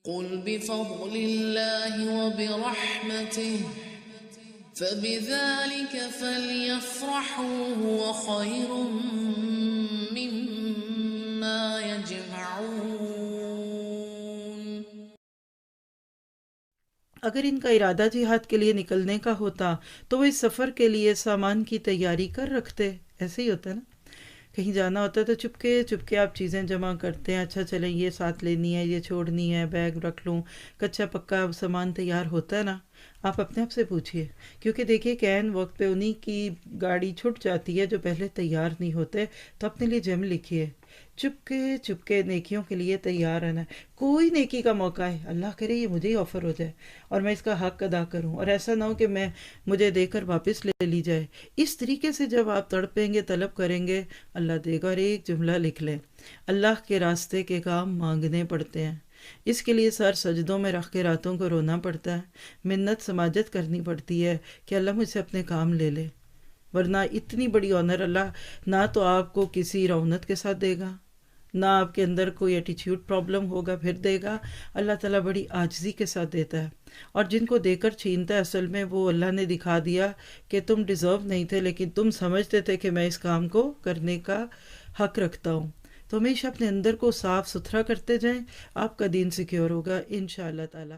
قل بفضل الله وبرحمته فبذلك فليفرحوا هو خير مما يجمعون۔ اگر ان کا ارادہ جہاد کے لیے نکلنے کا ہوتا تو وہ اس سفر کے لیے سامان کی تیاری کر رکھتے۔ ایسے ہی ہوتا ہے نا، کہیں جانا ہوتا ہے تو چپکے چپکے آپ چیزیں جمع کرتے ہیں، اچھا چلیں یہ ساتھ لینی ہے، یہ چھوڑنی ہے، بیگ رکھ لوں، کچا پکا سامان تیار ہوتا ہے نا۔ آپ اپنے آپ سے پوچھئے، کیونکہ دیکھیے کہ عین وقت پہ انہی کی گاڑی چھٹ جاتی ہے جو پہلے تیار نہیں ہوتے۔ تو اپنے لیے جم لکھیے، چپکے چپکے نیکیوں کے لیے تیار رہنا ہے۔ کوئی نیکی کا موقع ہے، اللہ کرے یہ مجھے ہی آفر ہو جائے اور میں اس کا حق ادا کروں، اور ایسا نہ ہو کہ مجھے دے کر واپس لے لی جائے۔ اس طریقے سے جب آپ تڑپیں گے، طلب کریں گے، اللہ دے گا۔ اور ایک جملہ لکھ لیں، اللہ کے راستے کے کام مانگنے پڑتے ہیں، اس کے لیے سر سجدوں میں رکھ کے راتوں کو رونا پڑتا ہے، منت سماجت کرنی پڑتی ہے کہ اللہ مجھ سے اپنے کام لے لے، ورنہ اتنی بڑی آنر اللہ نہ تو آپ کو کسی رونت کے ساتھ دے گا، نہ آپ کے اندر کوئی ایٹیچیوڈ پرابلم ہوگا پھر دے گا۔ اللہ تعالیٰ بڑی عاجزی کے ساتھ دیتا ہے، اور جن کو دے کر چھینتا ہے اصل میں وہ اللہ نے دکھا دیا کہ تم ڈیزرو نہیں تھے، لیکن تم سمجھتے تھے کہ میں اس کام کو کرنے کا حق رکھتا ہوں۔ تو ہمیشہ اپنے اندر کو صاف ستھرا کرتے جائیں، آپ کا دین سیکیور ہوگا انشاءاللہ تعالیٰ۔